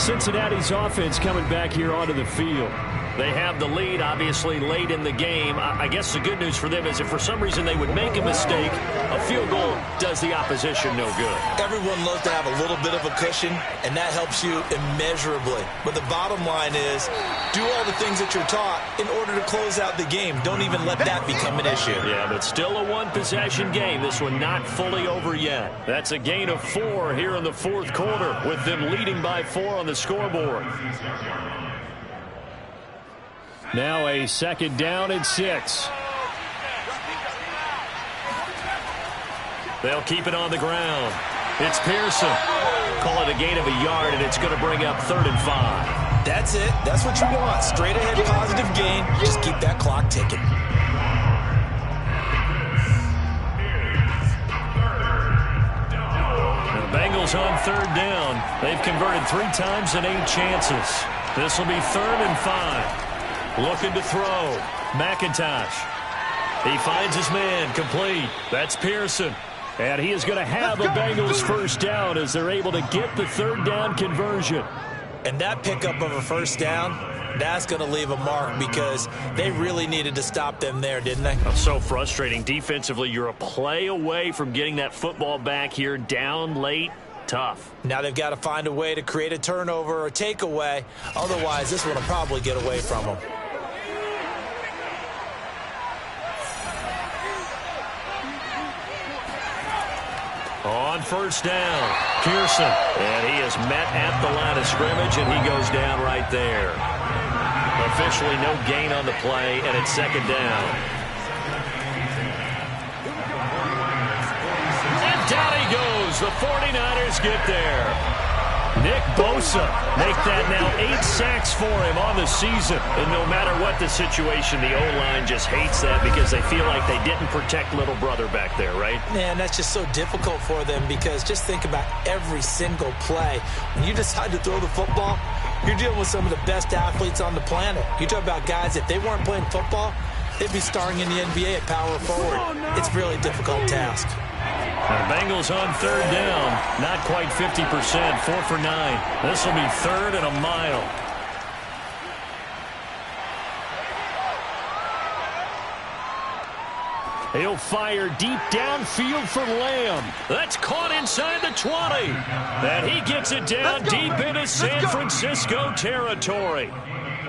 Cincinnati's offense coming back here onto the field. They have the lead, obviously, late in the game. I guess the good news for them is if for some reason they would make a mistake, a field goal does the opposition no good. Everyone loves to have a little bit of a cushion, and that helps you immeasurably. But the bottom line is, do all the things that you're taught in order to close out the game. Don't even let that become an issue. Yeah, but still a one-possession game. This one not fully over yet. That's a gain of 4 here in the 4th quarter, with them leading by 4 on the scoreboard. Now a 2nd down and 6. They'll keep it on the ground. It's Pearson. Call it a gain of a yard, and it's going to bring up 3rd and 5. That's it. That's what you want. Straight ahead positive gain. Just keep that clock ticking. The Bengals on 3rd down. They've converted 3 times in 8 chances. This will be 3rd and 5. Looking to throw. McIntosh. He finds his man. Complete. That's Pearson. And he is going to have a Bengals 1st down as they're able to get the 3rd down conversion. And that pickup of a 1st down, that's going to leave a mark because they really needed to stop them there, didn't they? That's so frustrating. Defensively, you're a play away from getting that football back here down late. tough. Now they've got to find a way to create a turnover or takeaway. Otherwise, this one will probably get away from them. On first down, Pearson. And he is met at the line of scrimmage, and he goes down right there. Officially no gain on the play, and it's second down. And down he goes. The 49ers get there. Nick Bosa make that now 8 sacks for him on the season. And no matter what the situation, the O-line just hates that because they feel like they didn't protect little brother back there, right? Man, that's just so difficult for them because just think about every single play. When you decide to throw the football, you're dealing with some of the best athletes on the planet. You talk about guys, if they weren't playing football, they'd be starring in the NBA at power forward. It's a really difficult task. The Bengals on third down, not quite 50%, 4 for 9. This will be third and a mile. He'll fire deep downfield for Lamb. That's caught inside the 20. And he gets it down deep into San Francisco territory.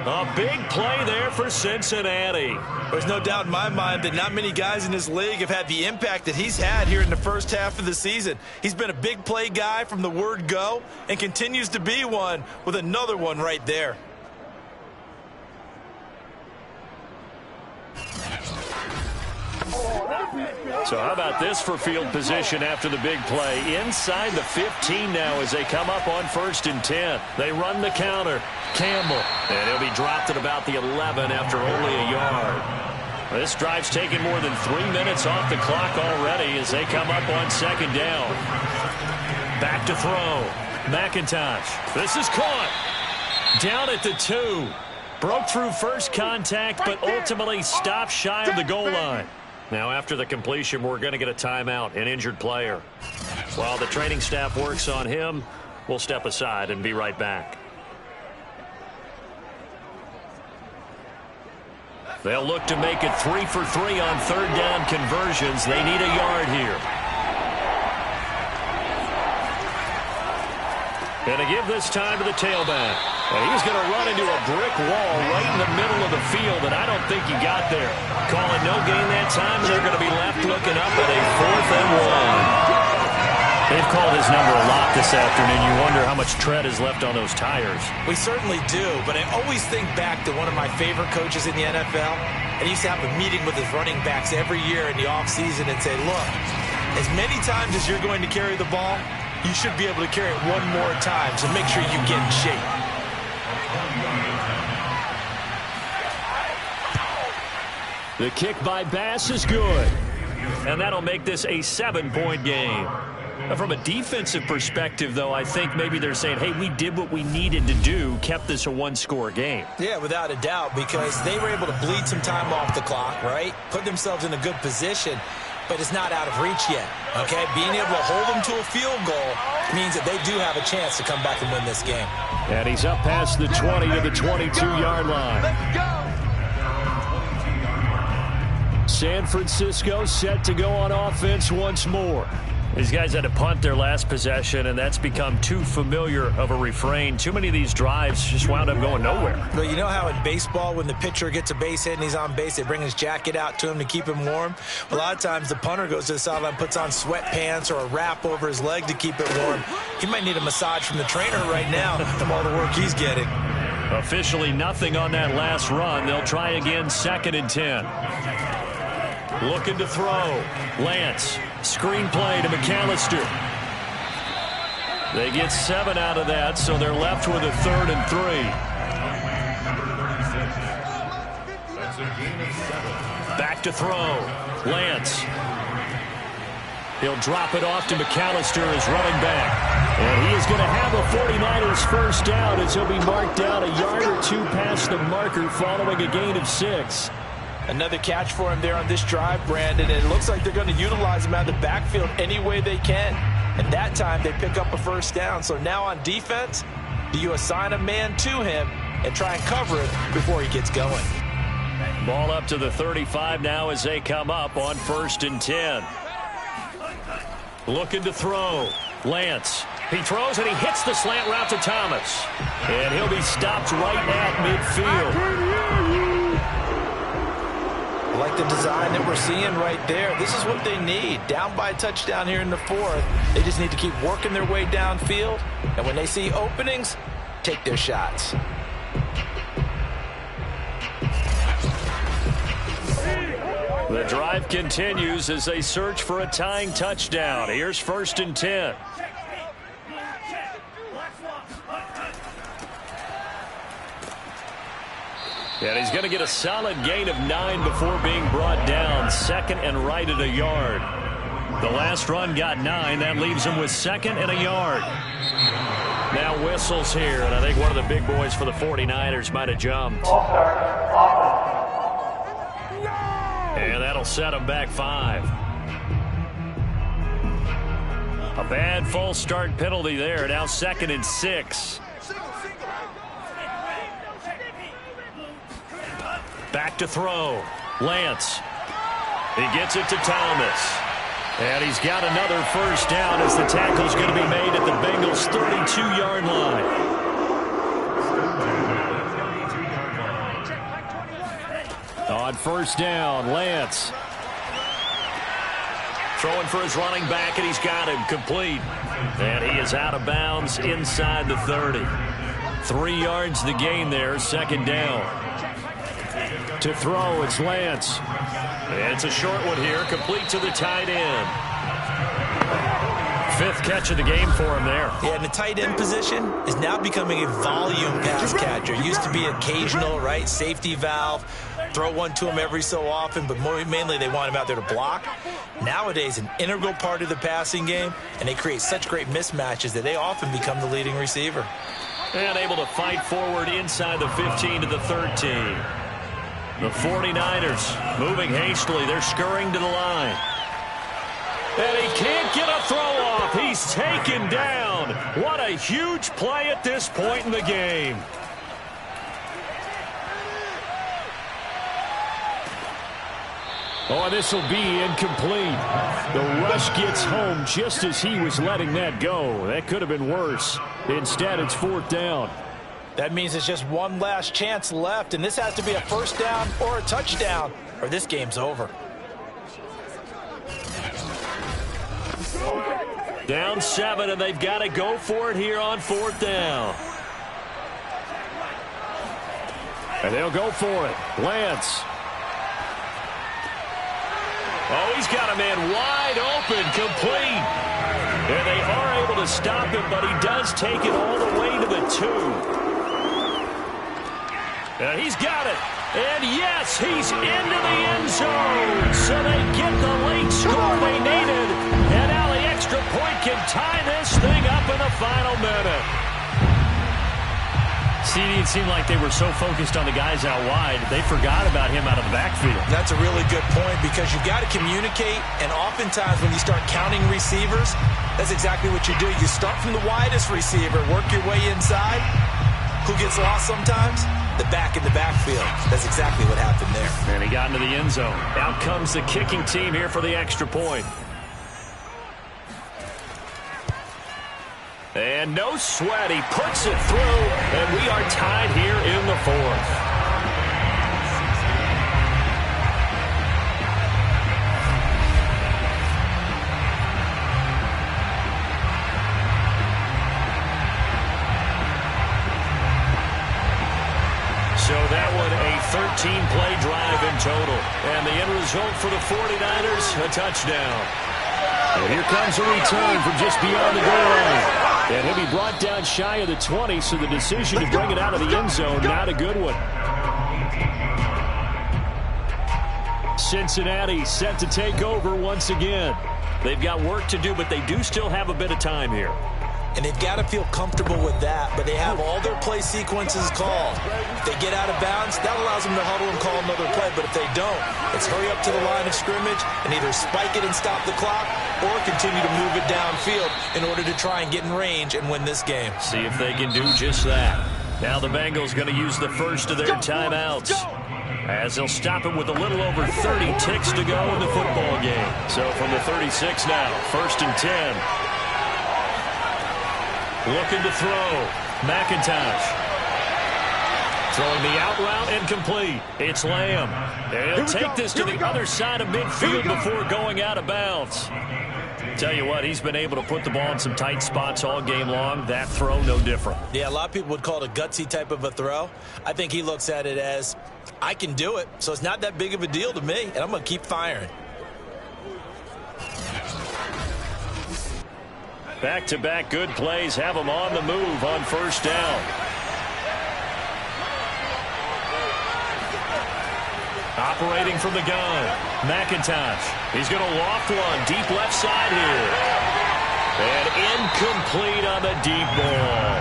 A big play there for Cincinnati. There's no doubt in my mind that not many guys in this league have had the impact that he's had here in the first half of the season. He's been a big play guy from the word go and continues to be one with another one right there. So how about this for field position after the big play? Inside the 15 now as they come up on 1st and 10. They run the counter. Campbell. And he'll be dropped at about the 11 after only a yard. This drive's taken more than 3 minutes off the clock already as they come up on 2nd down. Back to throw. McIntosh. This is caught. Down at the 2. Broke through first contact, but ultimately stopped shy of the goal line. Now, after the completion, we're going to get a timeout, an injured player. While the training staff works on him, we'll step aside and be right back. They'll look to make it 3 for 3 on third down conversions. They need a yard here. And to give this time to the tailback. And he's going to run into a brick wall right in the middle of the field, and I don't think he got there. Calling no gain that time, and they're going to be left looking up at a 4th and 1. They've called his number a lot this afternoon. You wonder how much tread is left on those tires. We certainly do, but I always think back to one of my favorite coaches in the NFL, and he used to have a meeting with his running backs every year in the offseason and say, look, as many times as you're going to carry the ball, you should be able to carry it one more time, so make sure you get in shape. The kick by Bass is good. And that'll make this a 7-point game. From a defensive perspective, though, I think maybe they're saying, hey, we did what we needed to do, kept this a 1-score game. Yeah, without a doubt, because they were able to bleed some time off the clock, right? Put themselves in a good position, but it's not out of reach yet, okay? Being able to hold them to a field goal means that they do have a chance to come back and win this game. And he's up past the 20 to the 22-yard line. Let's go. San Francisco set to go on offense once more. These guys had to punt their last possession, and that's become too familiar of a refrain. Too many of these drives just wound up going nowhere. Well, you know how in baseball, when the pitcher gets a base hit and he's on base, they bring his jacket out to him to keep him warm? A lot of times the punter goes to the sideline, puts on sweatpants or a wrap over his leg to keep it warm. He might need a massage from the trainer right now from all the work he's getting. Officially nothing on that last run. They'll try again, 2nd and 10. Looking to throw. Lance. Screenplay to McAllister. They get 7 out of that, so they're left with a 3rd and 3. Back to throw. Lance. He'll drop it off to McAllister as running back. And he is going to have a 49ers first down as he'll be marked down a yard or 2 past the marker following a gain of 6. Another catch for him there on this drive, Brandon, and it looks like they're going to utilize him out of the backfield any way they can. And that time they pick up a first down. So now on defense, do you assign a man to him and try and cover it before he gets going? Ball up to the 35 now as they come up on 1st and 10. Looking to throw. Lance. He throws, and he hits the slant route to Thomas. And he'll be stopped right at midfield. I like the design that we're seeing right there. This is what they need. Down by a touchdown here in the fourth. They just need to keep working their way downfield. And when they see openings, take their shots. The drive continues as they search for a tying touchdown. Here's 1st and 10. And he's going to get a solid gain of 9 before being brought down. 2nd and right at a yard. The last run got 9. That leaves him with 2nd and a yard. Now whistles here, and I think one of the big boys for the 49ers might have jumped. And that'll set him back 5. A bad false start penalty there. Now 2nd and 6. Back to throw. Lance. He gets it to Thomas. And he's got another first down as the tackle's going to be made at the Bengals' 32-yard line. On first down, Lance. Throwing for his running back, and he's got him complete. And he is out of bounds inside the 30. 3 yards the gain there, 2nd down. To throw, it's Lance. And it's a short one here, complete to the tight end. 5th catch of the game for him there. Yeah, and the tight end position is now becoming a volume pass catcher. It used to be occasional, right, safety valve. Throw one to him every so often, but mainly they want him out there to block. Nowadays, an integral part of the passing game, and they create such great mismatches that they often become the leading receiver. And able to fight forward inside the 15 to the 13. The 49ers moving hastily. They're scurrying to the line. And he can't get a throw off. He's taken down. What a huge play at this point in the game. Oh, this will be incomplete. The rush gets home just as he was letting that go. That could have been worse. Instead, it's 4th down. That means it's just one last chance left, and this has to be a first down or a touchdown, or this game's over. Down 7, and they've got to go for it here on 4th down. And they'll go for it. Lance. Oh, he's got a man wide open, complete. And they are able to stop him, but he does take it all the way to the 2. And he's got it. And yes, he's into the end zone. So they get the late score they needed. And now the extra point can tie this thing up in the final minute. CD, it seemed like they were so focused on the guys out wide, they forgot about him out of the backfield. That's a really good point because you've got to communicate, and oftentimes when you start counting receivers, that's exactly what you do. You start from the widest receiver, work your way inside. Who gets lost sometimes? The back in the backfield. That's exactly what happened there. And he got into the end zone. Out comes the kicking team here for the extra point. And no sweat. He puts it through, and we are tied here in the 4th. So that one, a 13-play drive in total. And the end result for the 49ers, a touchdown. And here comes a return from just beyond the goal line. And he'll be brought down shy of the 20, so the decision to bring it out of the end zone, not a good one. Cincinnati set to take over once again. They've got work to do, but they do still have a bit of time here. And they've got to feel comfortable with that, but they have all their play sequences called. If they get out of bounds, that allows them to huddle and call another play, but if they don't, it's hurry up to the line of scrimmage and either spike it and stop the clock or continue to move it downfield in order to try and get in range and win this game. See if they can do just that. Now the Bengals going to use the first of their timeouts, as they'll stop it with a little over 30 ticks to go in the football game. So from the 36 now, 1st and 10. Looking to throw. McIntosh. Throwing the out route and complete. It's Lamb. And he'll take this to the other side of midfield before going out of bounds. Tell you what, he's been able to put the ball in some tight spots all game long. That throw, no different. Yeah, a lot of people would call it a gutsy type of a throw. I think he looks at it as, I can do it, so it's not that big of a deal to me, and I'm going to keep firing. Back-to-back good plays have him on the move on first down. Operating from the gun, McIntosh. He's going to loft one deep left side here. And incomplete on the deep ball.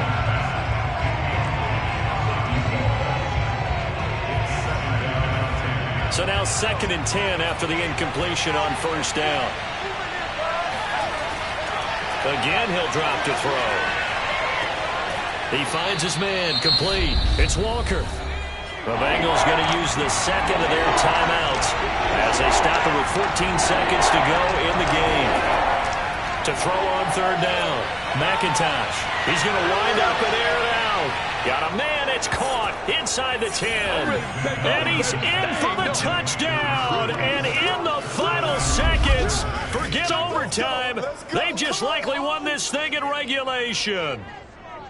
So now 2nd and 10 after the incompletion on first down. Again, he'll drop to throw. He finds his man, complete. It's Walker. The Bengals going to use the second of their timeouts as they stop it with 14 seconds to go in the game. To throw on third down, McIntosh. He's going to wind up and air it out. Got a man, it's caught inside the 10. And he's in for the touchdown. And in the final seconds, forget overtime. They've just likely won this thing in regulation.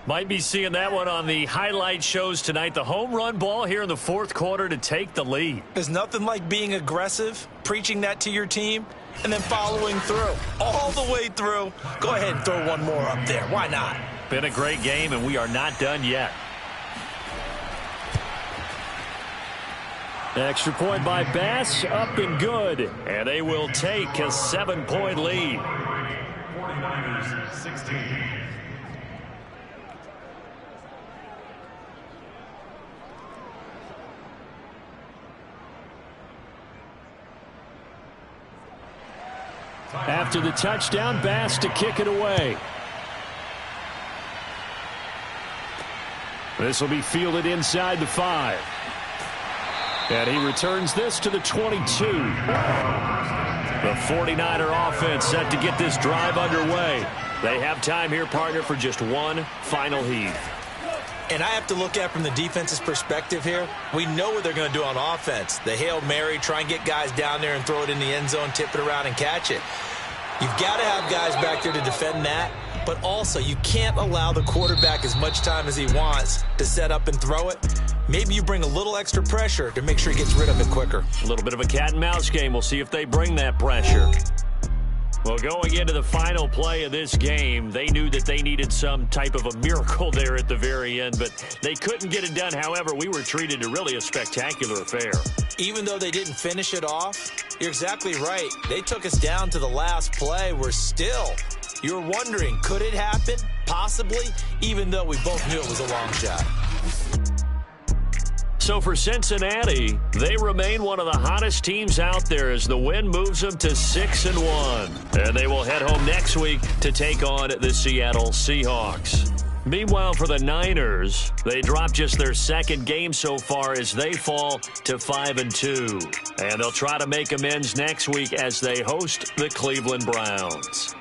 Might be seeing that one on the highlight shows tonight. The home run ball here in the 4th quarter to take the lead. There's nothing like being aggressive, preaching that to your team, and then following through. All the way through. Go ahead and throw one more up there. Why not? Been a great game, and we are not done yet. Extra point by Bass, up and good. And they will take a 7-point lead. 49ers 16. After the touchdown, Bass to kick it away. This will be fielded inside the 5. And he returns this to the 22. The 49er offense set to get this drive underway. They have time here, partner, for just one final heave. And I have to look at from the defense's perspective here. We know what they're going to do on offense. The Hail Mary, try and get guys down there and throw it in the end zone, tip it around and catch it. You've got to have guys back there to defend that, but also you can't allow the quarterback as much time as he wants to set up and throw it. Maybe you bring a little extra pressure to make sure he gets rid of it quicker. A little bit of a cat and mouse game. We'll see if they bring that pressure. Well, going into the final play of this game, they knew that they needed some type of a miracle there at the very end, but they couldn't get it done. However, we were treated to really a spectacular affair. Even though they didn't finish it off, you're exactly right. They took us down to the last play. You're wondering, could it happen? Possibly, even though we both knew it was a long shot. So for Cincinnati, they remain one of the hottest teams out there as the win moves them to 6-1. And they will head home next week to take on the Seattle Seahawks. Meanwhile, for the Niners, they drop just their 2nd game so far as they fall to 5-2. And they'll try to make amends next week as they host the Cleveland Browns.